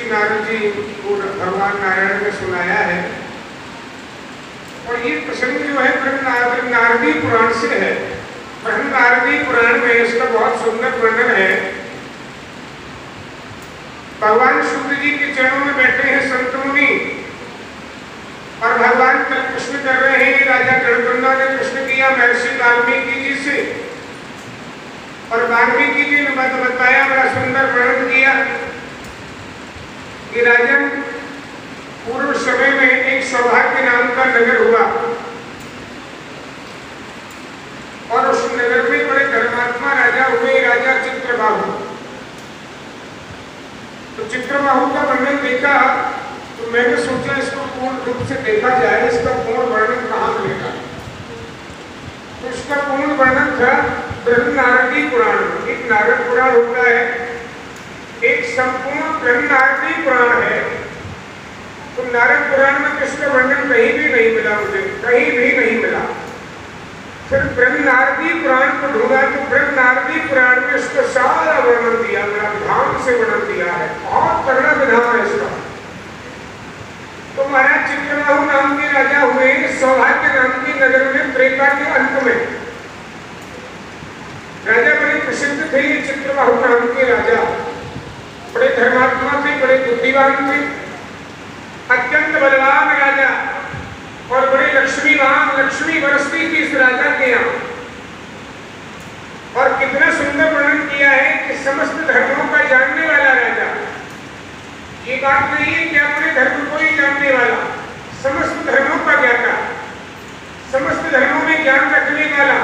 नारद जी को भगवान नारायण ने सुनाया है। और ये प्रसंग जो है ब्रह्म नारदी पुराण से है। ब्रह्म नारदी पुराण में इसका बहुत सुंदर वर्णन है। भगवान शुद्ध जी के चरणों में बैठे हैं संत मुनि और भगवान कल प्रश्न कर रहे हैं। राजा गणगन्ना ने प्रश्न किया महर्षि वाल्मीकि जी से और वाल्मीकि जी ने बताया, बड़ा सुंदर वर्णन किया कि राजन पूर्व समय में एक सौभाग्य नाम का नगर हुआ और उस नगर में बड़े धर्मात्मा राजा हुए, राजा चित्रबाहु। तो चित्रबाहु का वर्णन देखा तो मैंने सोचा इसको पूर्ण रूप से देखा जाए, इसका पूर्ण वर्णन कहाँ मिलेगा। तो इसका पूर्ण वर्णन था ब्रह्म नारदी पुराण में। एक नारद पुराण होता है, एक संपूर्ण ब्रह्म नारदी पुराण है। तो नारद पुराण में इसका वर्णन कहीं भी नहीं मिला, मुझे कहीं भी नहीं मिला। फिर ब्रह्म नारदी पुराण को ढूंढा तो ब्रह्म नारदी पुराण में इसका सारा वर्णन दिया, बड़ा ध्यान से वर्णन दिया है, बहुत तगड़ा विधान है इसका। तो महाराज चित्रबाहु नाम के राजा हुए सौभाग्य नाम के नगर में त्रेता के अंत में। राजा बड़े प्रसिद्ध थे ये चित्रबाहु नाम के राजा, बड़े धर्मात्मा थे, बड़े बुद्धिमान थे, अत्यंत बलवान राजा और बड़े लक्ष्मीवान, लक्ष्मी बरसती थी इस राजा के यहाँ। और कितना सुंदर वर्णन किया है कि समस्त धर्मों का जानने वाला राजा। ये बात नहीं है कि अपने धर्म को ही जानने वाला, समस्त धर्मों का ज्ञाता, समस्त धर्मों में ज्ञान रखने वाला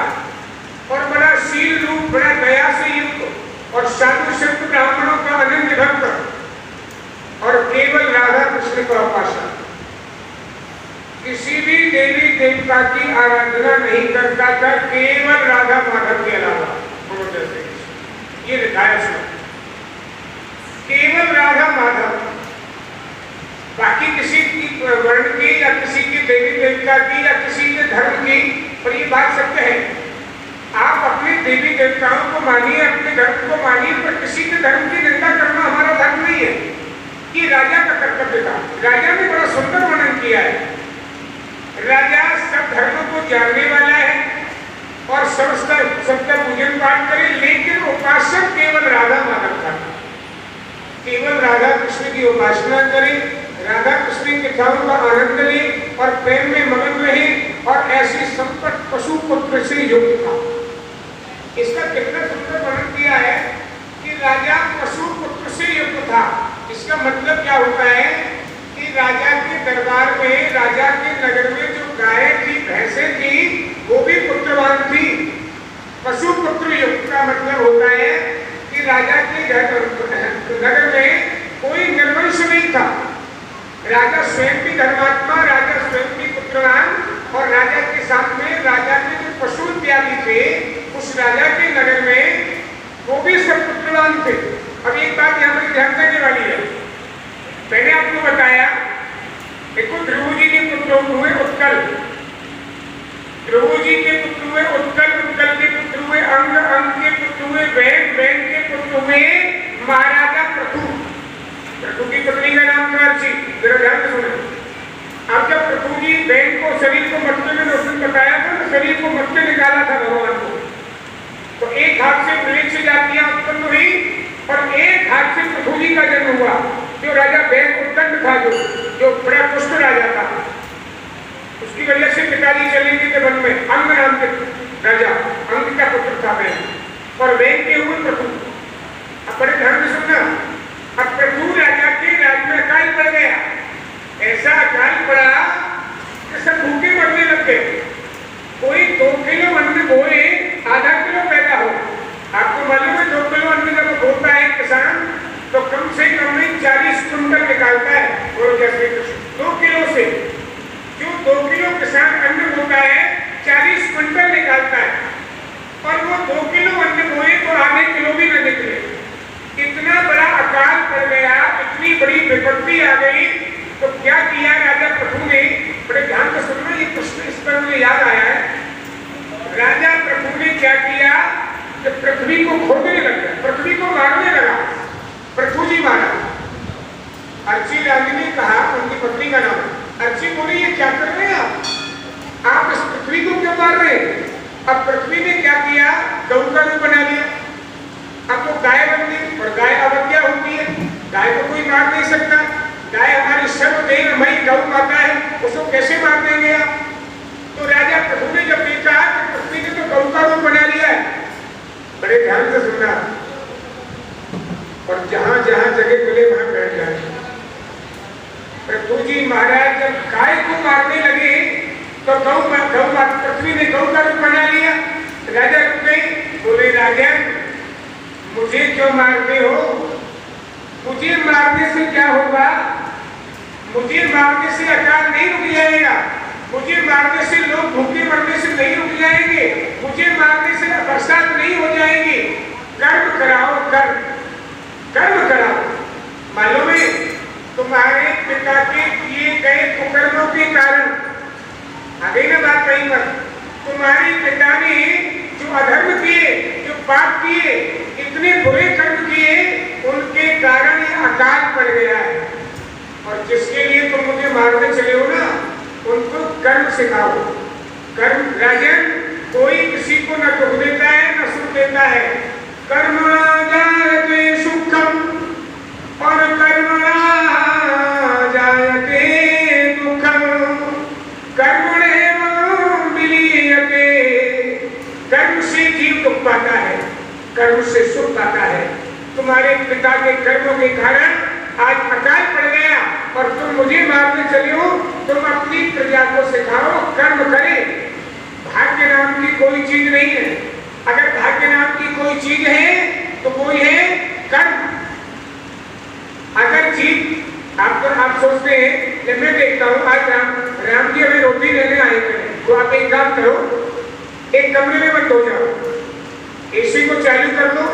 और बड़ा शील रूप, बड़ा दया से युक्त और साधु संत ब्राह्मणों का अनन्य भक्त और केवल राधा कृष्ण का उपासक। किसी भी देवी देवता की आराधना नहीं करता था, केवल राधा माधव के अलावा। ये लिखा है इसमें, केवल राधा माधव। बाकी किसी की वर्ण की या किसी की देवी देवता की या किसी के धर्म की, पर ये बात सत्य है, आप अपने देवी देवताओं को मानिए, अपने धर्म को मानिए, पर किसी के धर्म की निंदा करना हमारा धर्म नहीं है। ये राजा का कर्तव्य था। राजा ने बड़ा सुंदर वर्णन किया है। राजा सब धर्मों को जानने वाला है और सबका पूजन पाठ करे, लेकिन उपासक केवल राधा माधव था। केवल राधा कृष्ण की उपासना करे, राधा कृष्ण के कथाओं का आनंद ले और प्रेम में मगन रहे और ऐसी संपत पशु पुत्र से युक्त था। इसका कितना सुंदर वर्णन किया है कि राजा पशु पुत्र से युक्त था। इसका मतलब क्या होता है कि राजा के दरबार में, राजा के नगर में जो गाय थी, भैंसें थी, वो भी पुत्रवान थी। पशु पुत्र युक्त का मतलब होता है कि राजा के नगर में कोई निर्वंश नहीं था। राजा स्वयं भी धर्मात्मा, राजा स्वयं भी पुत्रवान और राजा के साथ में राजा के जो पशु इत्यादि थे उस राजा के नगर में वो भी सब पुत्रवान थे। अब एक बात यहाँ पर ध्यान देने वाली है, मैंने आपको बताया देखो ध्रुव जी के पुत्र हुए उत्कल, ध्रुव जी के पुत्र हुए उत्कल, उत्कल के पुत्र हुए अंग, अंग के पुत्र हुए वैन, वैन के पुत्र हुए महाराजा पृथु। पृथु की पत्नी का नाम था अर्ची। जरा ध्यान से सुनो। अब जब पृथु जी वैन को शरीर को मटके में उसने बताया था तो शरीर को मटके निकाला था भगवान को, तो एक हाथ से मृग से जातियां उत्पन्न हुई और एक हाथ से पृथु जी का जन्म हुआ। जो राजा वैन उत्कंठ था, जो बड़ा पुष्ट राजा था, उसकी वजह से पिताजी चले गए थे वन में। अंग नाम के राजा, अंग का पुत्र था वैन, और वैन के हुए पृथु। अब बड़े ध्यान से सुनना, अब पृथु राजा के राज में अकाल पड़ गया। ऐसा अकाल पड़ा कि सब भूखे मरने लग गए। कोई 2 किलो अन्न बोए, आधा किलो पैदा हो। आपको मालूम है 2 किलो अन्न जब बोता है किसान तो कम से कम में 40 कुंटल निकालता है। और जैसे 2 किलो से जो 2 किलो किसान अन्न बोता है 40 कुंटल निकालता है, और वो 2 किलो अन्न बोए तो आधे किलो भी न निकले। इतना बड़ा अकाल पड़ गया, इतनी बड़ी विपत्ति आ गई। तो क्या किया राजा पृथु ने, बड़े ध्यान से सुनना, ये प्रश्न इस पर मुझे याद आया है। राजा पृथु ने क्या किया कि पृथ्वी को खोदने लगा, पृथ्वी को मारने लगा। पृथु जी मारा, पत्नी का नाम है। अर्ची बोली ये क्या कर रहे हैं आप इस पृथ्वी को क्यों मार रहे हैं? अब पृथ्वी ने क्या किया, गौ का रूप बना लिया। अब वो गाय बन गई और गाय अवज्ञा होती है, गाय को कोई मार नहीं सकता। गाय हमारी सर्वदेवमयी गौ माता है, उसको कैसे मार देंगे आप? तो राजा प्रभु ने जब देखा कि पृथ्वी ने तो गौ का रूप बना लिया है, बड़े ध्यान से सुनना और जहां जहां जगह मिले वहां बैठ जाए। प्रभु जी महाराज जब गाय को मारने लगे तो पृथ्वी ने गौ का रूप बना लिया। राजा रुक गए, बोले राजा मुझे क्यों मारते हो? मुझे मारने से क्या होगा? मुझे मारने से अकाल नहीं रुक जाएगा, मुझे मारने से लोग भूखे मरने से नहीं रुक जाएंगे, मुझे मारने से बरसात नहीं हो जाएगी। कर्म कराओ, कर्म कराओ। मालूम है तुम्हारे पिता के किए गए कुकर्मों के कारण, आगे ना बात कहीं पर, तुम्हारे पिता ने जो अधर्म किए, जो पाप किए, इतने बुरे कर्म किए, उनके कारण ये अकाल पड़ गया है। और जिसके लिए तुम मुझे मारने चले हो ना, उनको कर्म सिखाओ। कर्म राजन, कोई किसी को न दुख देता है न सुख देता है। कर्म जायते सुखम और कर्मणा जायते दुखम, कर्मणेव विलीयते। कर्म से जीव दुख पाता है, कर्म से सुख पाता है। तुम्हारे पिता के कर्मों के कारण आज अकाल पड़ गया और तुम मुझे मारने चले हो। तुम अपनी प्रजा को सिखाओ कर्म करे। भाग्य नाम की कोई चीज नहीं है। अगर भाग्य नाम की कोई चीज है तो कोई है कर्म। अगर जीव आप सोचते हैं कि मैं देखता हूँ आज राम जी हमें रोटी देने आए हैं, तो आप एक काम करो, एक कमरे में बंद हो जाओ, एसी को चालू कर दो,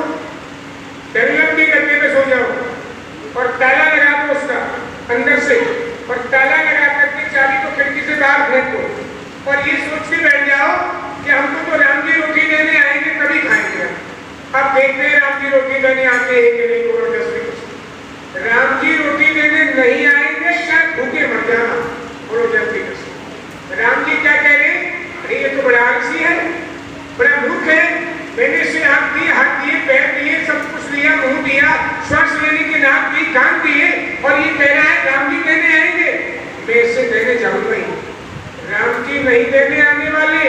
डरलम के गद्दे में सो जाओ और ताला लगा दो उसका अंदर से, और ताला लगा करके चाबी को खिड़की से बाहर फेंक दो और ये सोच के बैठ जाओ कि हमको तो राम जी रोटी देने आएंगे कभी खाएंगे। अब देखते हैं राम जी रोटी देने आते हैं कि नहीं। राम जी रोटी देने नहीं आएंगे, शायद भूखे मर जाना। राम जी क्या कह रहे? अरे ये तो बड़ा आलसी है, बड़ा मूर्ख है। मैंने इसे हाथ दिए, पैर दिए, सब कुछ दिया, मुंह दिया, श्वास लेने की नाक दी, कान दिए, और ये कह रहा है राम जी देने आएंगे। मैं इसे देने जाऊंगा ही। राम जी नहीं देने आने वाले।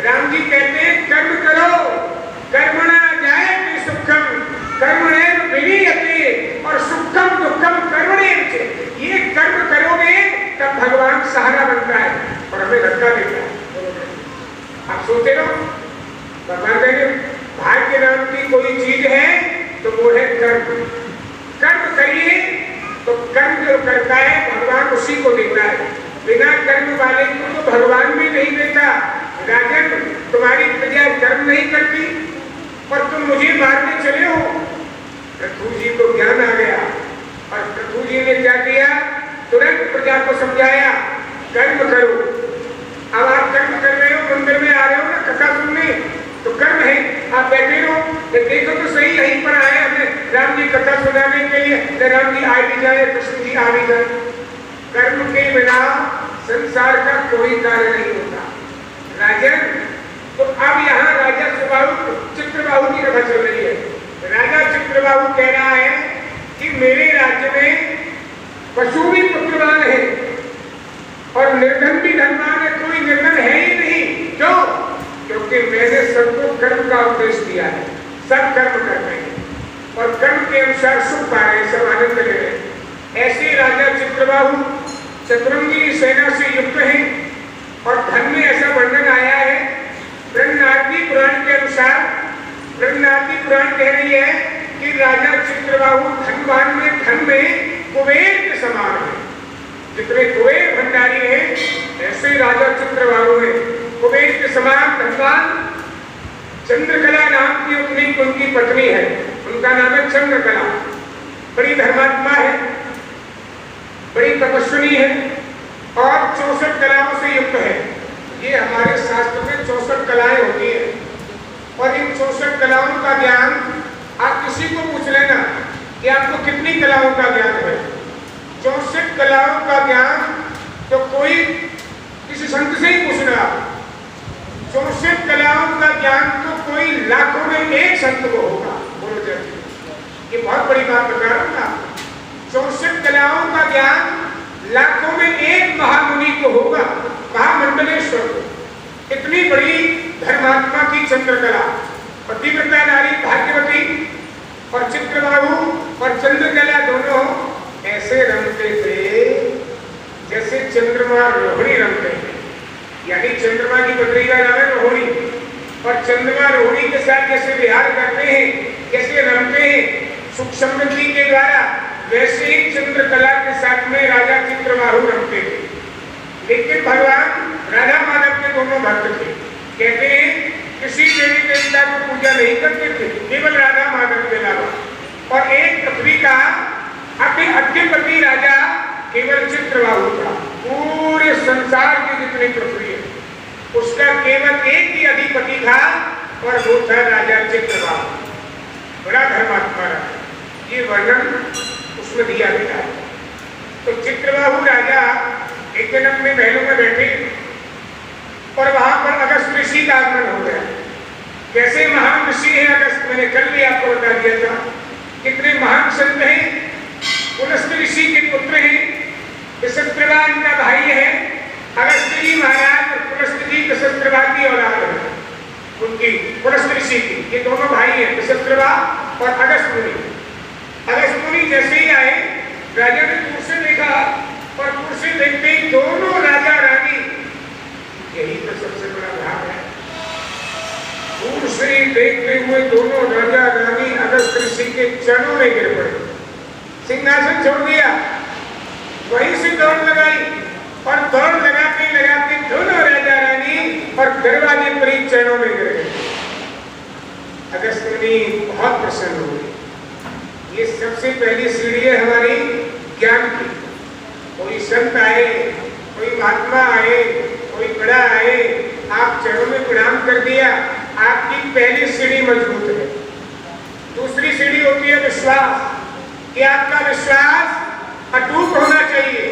राम जी कहते हैं कर्म करो, कर्मणा जायते सुखम कर्मणेन विलीयते, और सुखम दुखम कर्मणेन। ये कर्म करोगे तब भगवान सहारा बनता है और हमें धक्का देता है। आप सोचते रहो, भगवान कहते भाग्य नाम की कोई चीज है तो वो है कर्म। कर्म करिए तो कर्म जो करता है भगवान उसी को देता है। बिना कर्म वाले को तो भगवान भी नहीं देता। राजन, तुम्हारी प्रजा कर्म नहीं करती और तुम मुझे मारने चले हो। प्रभु जी को ज्ञान आ गया और प्रभु जी ने क्या किया, तुरंत प्रजा को समझाया कर्म करो। अब आप कर्म कर रहे हो, मंदिर में आ रहे हो ना कथा सुनने, तो कर्म है। आप बैठे रहो, देखो तो सही, यहीं पर आए हमें राम जी कथा सुनाने के लिए, राम जी आ भी जाए, कृष्ण जी आ भी जाए। कर्म के बिना संसार का कोई कार्य नहीं होता। राजन, तो अब यहाँ राजा चित्रबाहु की कथा चल रही है। राजा चित्रबाहु कह रहा है कि मेरे राज्य में पशु भी पुत्रवान है और निर्धन भी धनवान है, कोई निर्धन है ही नहीं। क्यों? क्योंकि मैंने सबको कर्म का उपदेश दिया है। सब कर्म कर रहे हैं और कर्म के अनुसार सुख पा रहे हैं, सब आनंद ले रहे हैं। ऐसे राजा चित्रबाहु चतुरंगी सेना से युक्त हैं और धन में ऐसा वर्णन आया है बृहन्नारदी पुराण के अनुसार। बृहन्नारदी पुराण कह रही है कि राजा चित्रबाहु धनवान में, धन में कुबेर के समान है। जितने कुबेर भंडारी हैं ऐसे राजा चित्रबाहु है, कुबेर के समान धनवान। चंद्रकला नाम की उनकी पत्नी है, उनका नाम है चंद्रकला। बड़ी धर्मात्मा है, बड़ी तपस्विनी है और 64 कलाओं से युक्त है। ये हमारे शास्त्र में 64 कलाएं होती हैं और इन 64 कलाओं का ज्ञान आप किसी को पूछ लेना कि आपको कितनी कलाओं का ज्ञान है। 64 कलाओं का ज्ञान ज्ञान लाखों में एक महामुनि को होगा, महामंडलेश्वर को। इतनी बड़ी धर्मात्मा की चंद्रकला, पतिव्रता नारी भाग्यवती और चित्रबाहु और चंद्रकला दोनों ऐसे रमते थे जैसे चंद्रमा रोहिणी रमते हैं। यानी चंद्रमा की पत्नी का नाम है रोहिणी, और चंद्रमा रोहिणी के साथ जैसे विहार करते हैं, जैसे रमते हैं सूक्ष्म जी के द्वारा, वैसे ही चंद्रकला के साथ में राजा चित्रबाहु रमते थे। लेकिन भगवान राधा माधव के दोनों भक्त थे। कहते हैं किसी देवी देवता को पूजा नहीं करते थे, केवल राधा माधव के अलावा। और एक पृथ्वी का अधिपति राजा केवल चित्रबाहु था। पूरे संसार की जितनी पृथ्वी है उसका केवल एक ही अधिपति था, और वो था राजा चित्रबाहु। बड़ा धर्मात्मा रहा, ये वर्णन उसमें दिया गया है। तो चित्रबाहु राजा एक दिन अपने महलों में बैठे और वहां पर अगस्त ऋषि का आगमन हो गया। कैसे महान ऋषि है अगस्त, मैंने कल भी आपको बता दिया था। कितने महान संत हैं, पुलस्त ऋषि के पुत्र हैं, विशस्त्रवा इनका भाई है। अगस्त जी महाराज और पुलस्त जी विशस्त्रवा की औलाद है, उनकी पुलस्त ऋषि की। ये दोनों भाई हैं, विशस्त्रवा और अगस्त मुनि। अगस्त मुनि जैसे ही आए, राजा ने दूर से देखा, और दूर से देखते ही दोनों राजा रानी, यही तो सबसे बड़ा भाग है, दूर से देखते हुए दोनों राजा रानी अगस्त ऋषि के चरणों में गिर पड़े। सिंहासन छोड़ दिया, वहीं से दौड़ लगाई, और दौड़ लगाते लगाते दोनों राजा रानी और दरवाजे पर ही चरणों में गिर गए। अगस्त मुनि बहुत प्रसन्न हुए। ये सबसे पहली सीढ़ी है हमारी ज्ञान की। कोई संत आए, कोई महात्मा आए, कोई बड़ा आए, आप चरणों में प्रणाम कर दिया, आपकी पहली सीढ़ी मजबूत है। दूसरी सीढ़ी होती है विश्वास, कि आपका विश्वास अटूट होना चाहिए।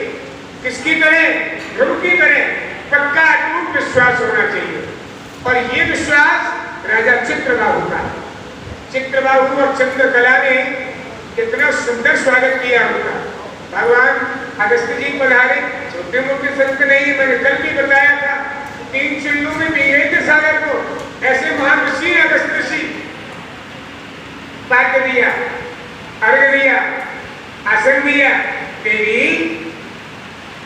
किसकी तरह? ध्रुव की तरह पक्का अटूट विश्वास होना चाहिए। और ये विश्वास राजा चित्रबाहु का है। चित्रबाहु और चंद्रकला ने कितना सुंदर स्वागत किया उनका। भगवान अगस्त जी पधारे, छोटे मोटे संत नहीं, मैंने कल भी बताया था। 3 चिल्लों में पी गए थे सागर को, ऐसे महान ऋषि अगस्त ऋषि। पाक दिया, अर्घ दिया, आसन दिया, देवी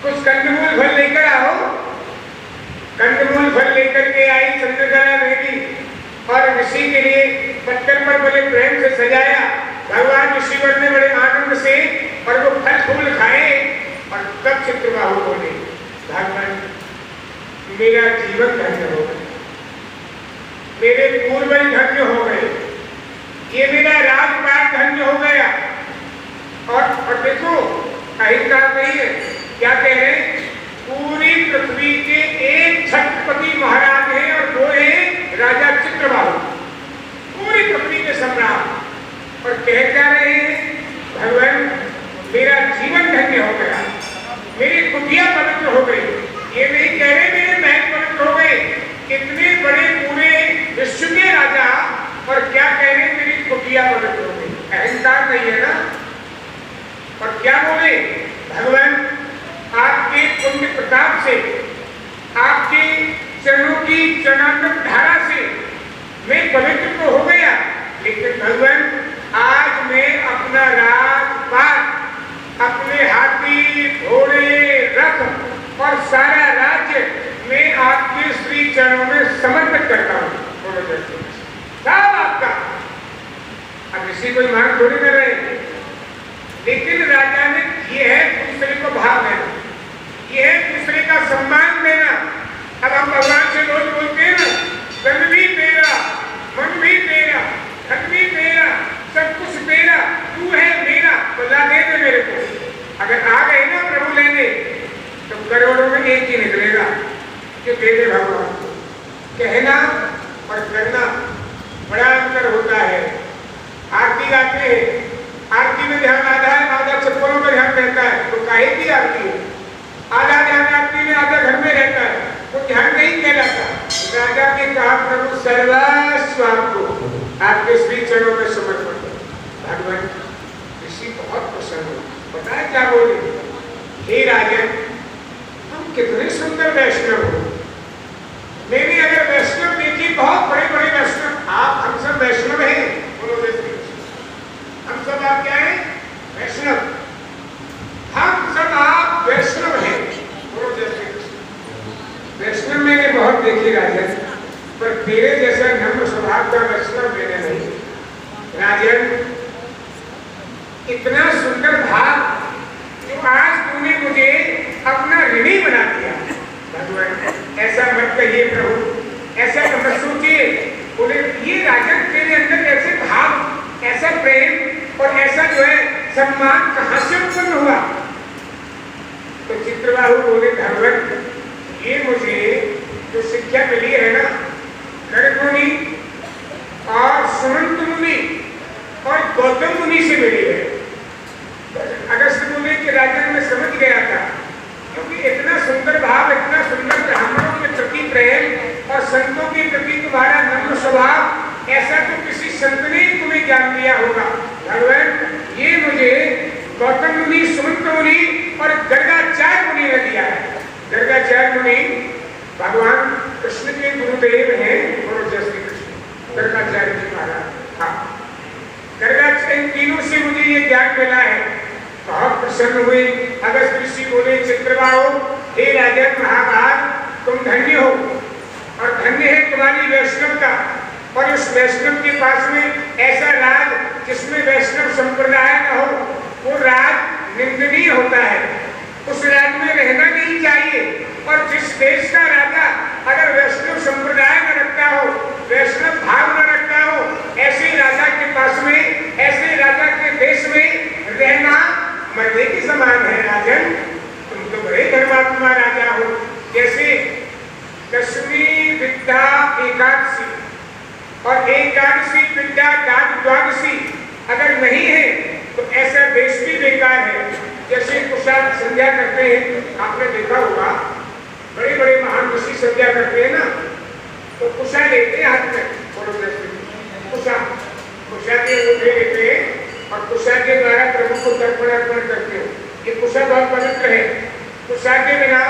कुछ कंदमूल फल लेकर आओ। कंदमूल फल लेकर के आई चंद्रकला देवी, और ऋषि के लिए पत्थर पर बड़े प्रेम से सजाया। भगवान ऋषिवर ने बड़े आनंद से और वो फल फूल खाए, और तब चित्रबाहु बोले, भगवान मेरा जीवन धन्य हो गया, मेरे पूर्वज धन्य हो गए, ये मेरा राजपाट धन्य हो गया। और देखो अहिंकार नहीं है, क्या कह रहे हैं? पूरी पृथ्वी के एक छत्रपति महाराज हैं, और वो है राजा चित्रबाहु, पूरी पृथ्वी के सम्राट। और कह क्या रहे हैं? भगवान मेरा जीवन धन्य हो गया, मेरी कुटिया पवित्र हो गई। ये नहीं कह रहे मेरे महल पवित्र हो गए। कितने बड़े पूरे विश्व के राजा, और क्या कह रहे मेरी कुटिया पवित्र हो गई। अहंकार नहीं है ना। और क्या बोले? भगवान आपके पुण्य प्रताप से, आपके चरणों की चरणामृत धारा से मैं पवित्र तो हो गया, लेकिन भगवान आज मैं अपना राजपाट, अपने हाथी घोड़े रथ और सारा राज्य मैं आपके श्री चरणों में समर्पित करता हूँ। सब आपका। अब इसी कोई मांग थोड़ी कर रहे हैं, लेकिन राजा ने ये है दूसरे को भाव देना, ये है दूसरे का सम्मान देना। अब हम भगवान से रोज बोलते हैं ना, तन भी तेरा, मन भी तेरा, धन भी तेरा, सब कुछ तेरा, तू है मेरा, तो ला दे दे मेरे को। अगर आ गए ना प्रभु लेने, तो करोड़ों में एक ही निकलेगा कि दे दे भगवान। कहना और करना बड़ा अंतर होता है। आरती गाते हैं, आरती में ध्यान आधा है, आधा चप्पलों में ध्यान रहता है, तो काहे की आरती है? आधा ध्यान आरती में, आधा घर में रहता है, तो ध्यान नहीं कहलाता। राजा ने कहा प्रभु सर्वस्व आपको आपके श्री चरणों में समर्पण करो। भगवान ऋषि बहुत प्रसन्न हो। पता है क्या बोले? हे राजन, हम कितने सुंदर वैष्णव हो। मैंने अगर वैष्णव देखी, बहुत बड़े बड़े वैष्णव, आप हम सब वैष्णव हैं, बोलो जय श्री कृष्ण। हम सब आप क्या हैं? वैष्णव। हम सब आप वैष्णव हैं, बोलो जय श्री कृष्ण। वैष्णव मैंने बहुत देखी राजन, पर तेरे जैसा नम्र स्वभाव का वैष्णव मैंने नहीं। राजन, इतना सुंदर भाव जो आज तूने मुझे अपना ऋणी बना दिया। भगवान ऐसा मत कहिए प्रभु, ऐसा मत सोचिए। बोले ये राजन तेरे अंदर ऐसे भाव, ऐसा प्रेम और ऐसा जो है सम्मान कहाँ से उत्पन्न हुआ? तो चित्रबाहु बोले भगवान, ये मुझे जो शिक्षा मिली है ना, गर्ग मुनि और सुमंत मुनि और गौतम मुनि से मिली है। अगस्त मुनि के राजन में समझ गया था, क्योंकि इतना सुंदर भाव, इतना सुंदर ब्राह्मणों के प्रति प्रेम और संतों के प्रति तुम्हारा नम्र स्वभाव, ऐसा तो किसी संत ने तुम्हें ज्ञान दिया होगा। भगवान ये मुझे गौतम मुनि, सुमंत मुनि और गर्गाचार्य मुनि ने दिया है। गर्गाचार्य मुनि भगवान कृष्ण के गुरुदेव हैं, बोलो जय श्री कृष्ण। गर्गाचार्य जी महाराज, हाँ, गर्गाचार्य तीनों से मुझे ये ज्ञान मिला है। बहुत प्रसन्न हुए। अगस्त ऋषि बोले चित्रबाहु, हे राजन महाभाग, तुम धन्य हो और धन्य है तुम्हारी वैष्णवता। और उस वैष्णव के पास में ऐसा राज जिसमें वैष्णव संप्रदाय न हो, वो राज निंदनीय होता है, उस राज में रहना नहीं चाहिए। और जिस देश का राजा अगर वैष्णव संप्रदाय न रखता हो, वैष्णव भाव न रखता हो, ऐसे राजा के पास में, ऐसे राजा के देश में रहना मरने के समान है। राजन, तुम तो बड़े धर्मात्मा राजा हो। जैसे दशमी विद्या एकादशी और एकादशी विद्या द्वादशी अगर नहीं है तो ऐसा देश भी बेकार है। जैसे कुशाल संध्या करते हैं, आपने देखा होगा, बड़े बड़े महान ऋषि संध्या करते हैं ना, तो कुशा लेते हैं हाथ में, कुशा के अंगूठे लेते हैं और कुशा के द्वारा प्रभु को तर्पण अर्पण करते हो। ये कुशा बहुत पवित्र है। कुशा के बिना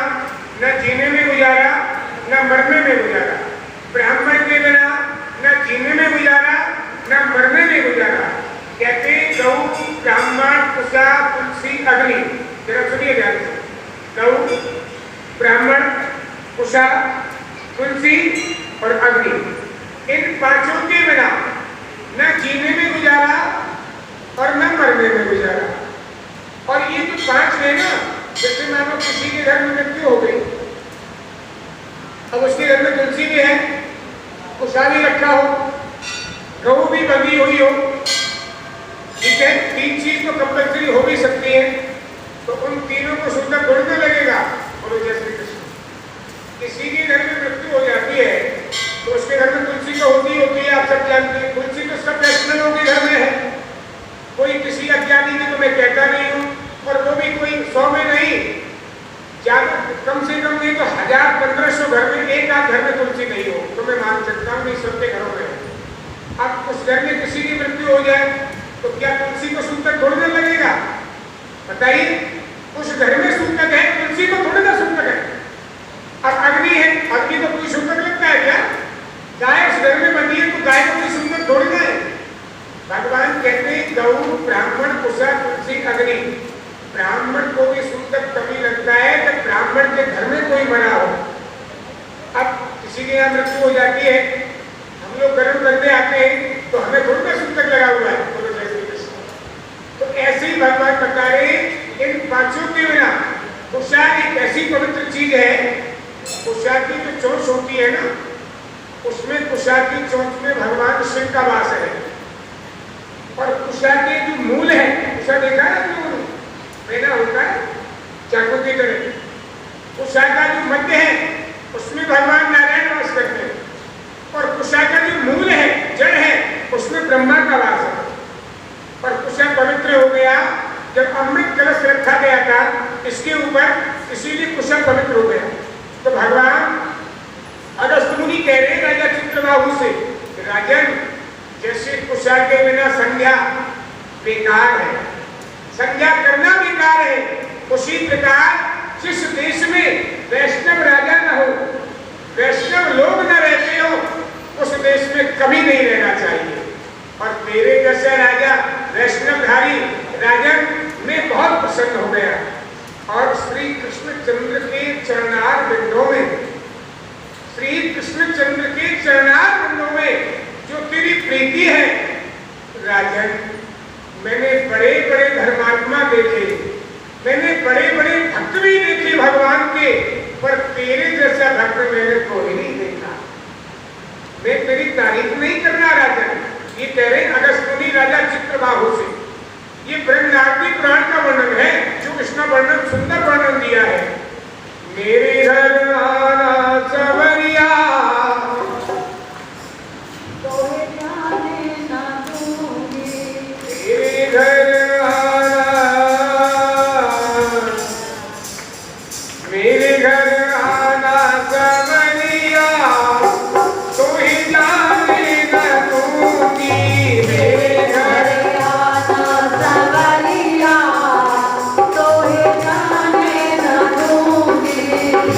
न जीने में गुजारा, न मरने में गुजारा। ब्राह्मण के बिना न जीने में गुजारा, न मरने में गुजारा। कहते गौ, ब्राह्मण, कुशा, तुलसी, अग्नि। जरा सुनिए ध्यान से, गौ, ब्राह्मण, कुशा, तुलसी और अग्नि, इन पांचों के बिना न जीने में गुजारा और न मरने में गुजारा। और ये जो पांच है ना, जैसे मानो किसी के घर में मृत्यु हो गई, अब उसके घर में तुलसी भी है, कुशा भी रखा हो, गौ भी बंधी हुई हो, ठीक है, तीन चीज तो कंपल्सरी हो भी सकती है, तो उन तीनों को सुनकर गुण लगेगा। बोलो जय श्री कृष्ण। किसी के घर में मृत्यु हो जाती है तो उसके घर में तुलसी तो होती है, आप सब जानते हैं। तुलसी तो सब वैष्णवों के घर में है, कोई किसी अज्ञानी की तो मैं कहता नहीं हूँ, और वो भी कोई 100 में नहीं, ज्यादा कम से कम नहीं तो 1000-1500 घर में एक आध घर में तुलसी नहीं हो तो मैं मान सकता हूँ, नहीं सबके घरों में। अब उस घर में किसी की मृत्यु हो जाए तो क्या तुलसी को सुनकर थोड़ी देर लगेगा? बताइए, उस घर में सूतक है, तुलसी को थोड़ी देर सूतक है। अब अग्नि है, अग्नि को कोई सूतक लगता है क्या? गाय उस घर में बंधी है तो गाय को कोई सूतक थोड़ी ना है। भगवान कहते हैं गौ, ब्राह्मण, कुशा, तुलसी, अग्नि। ब्राह्मण को भी सूतक तभी लगता है जब ब्राह्मण के घर में कोई मरा हो। अब किसी के यहाँ मृत्यु हो जाती है, हम लोग गर्म करते आते हैं तो हमें थोड़ी ना सूतक लगा हुआ है। तो ऐसे ही भगवान बता रहे इन पांचों के बिना। कुशा एक ऐसी पवित्र चीज है, कुशा की जो चोंच होती है ना, उसमें कुशा की चोंच में भगवान शिव का वास है। और कुशा के जो मूल है, कुशा देखा है जो मैना होता है चाकू की तरह, कुशा का जो मध्य है उसमें भगवान नारायण वास करते हैं, और कुशा का जो मूल है, जड़ है, उसमें ब्रह्मा का वास है। और कुशा पवित्र हो गया जब अमृत कलश रखा गया था इसके ऊपर, इसीलिए कुशा पवित्र हो गया। तो भगवान अगस्त मुनि कह रहे हैं राजा चित्रबाहु से, राजन जैसे कुशा के बिना संध्या बेकार है, संध्या करना बेकार है, उसी प्रकार कभी नहीं रहना चाहिए। और तेरे जैसे राजा वैष्णवधारी राजन में बहुत प्रसन्न हो गया और श्री कृष्णचंद्र के चरणार बिंदों में, श्री कृष्णचंद्र के चरणार बिंदों में जो तेरी प्रीति है राजन, मैंने बड़े बड़े धर्मात्मा देखे, मैंने बड़े बड़े भक्त भी देखे भगवान के, पर तेरे जैसा भक्त मैंने कोई नहीं देखा। मैं तेरी तारीफ नहीं करना राजन, ये कह रहे अगस्त मुनि राजा चित्रबाहु से। ये ब्रह्मार्दी पुराण का वर्णन है जो कृष्ण वर्णन सुंदर वर्णन दिया है। मेरे घर आना सवरिया मेरे घर आना, मेरे घर आना सवरिया तो ही जाने न दूंगी। मेरे घर सवरिया तो ही जाने न दूंगी।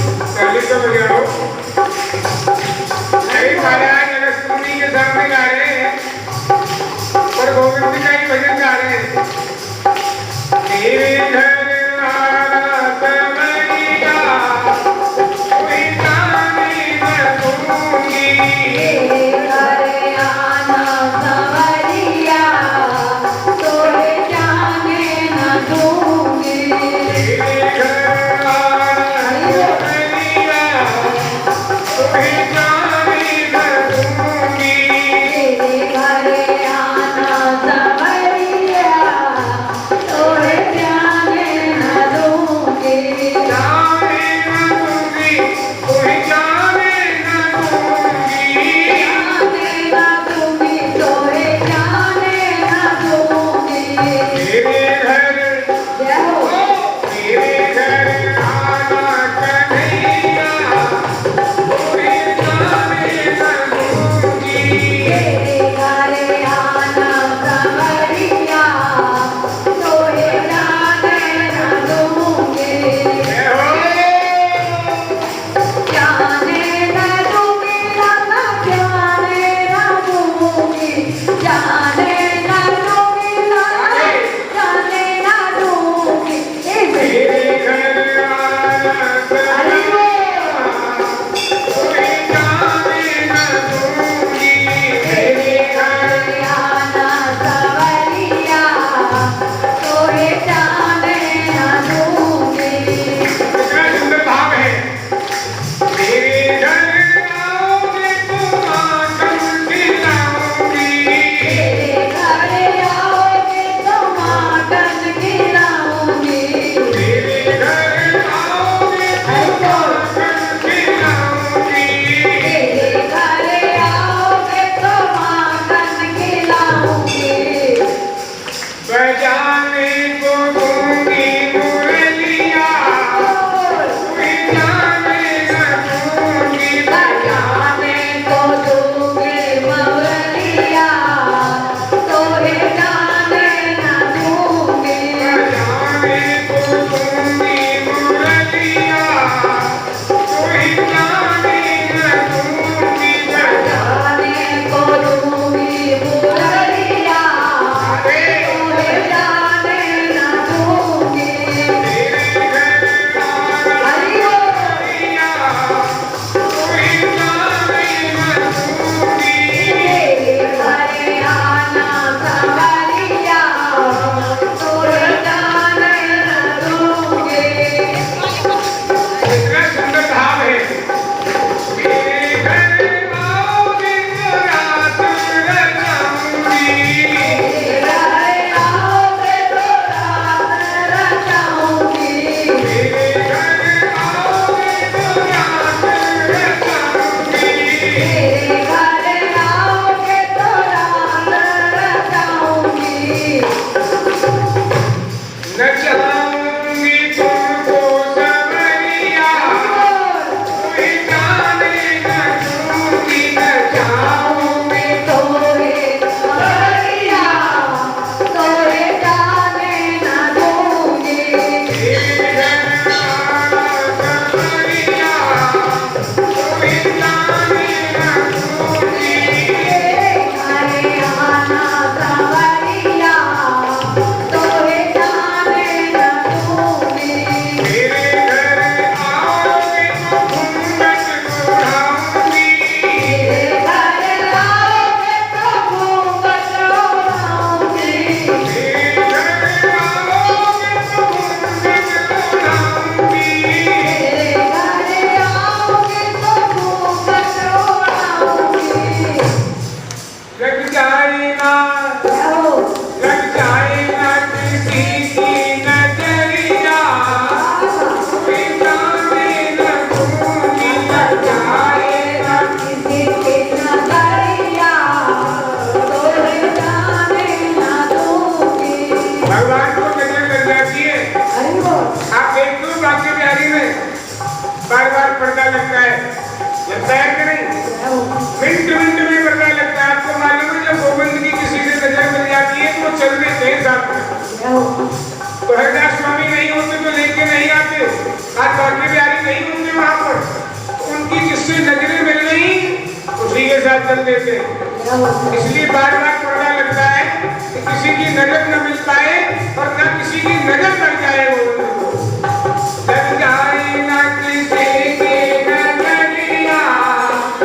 बांके बिहारी में बार बार पर्दा लगता है, लगता है कि नहीं? मिनट मिनट में पर्दा लगता है। आपको मालूम है जब गोविंद की किसी से नजर मिल जाती है तो चल देते हैं साथ में। तो हरिदास स्वामी नहीं होते तो लेके नहीं आते, आज बांके बिहारी नहीं होते वहां पर, तो उनकी जिससे नजरें मिल गई उसी के साथ चल देते। इसलिए बार बार पर्दा लगता है कि किसी की नजर न मिल पाए और न किसी की नजर लग जाए वो।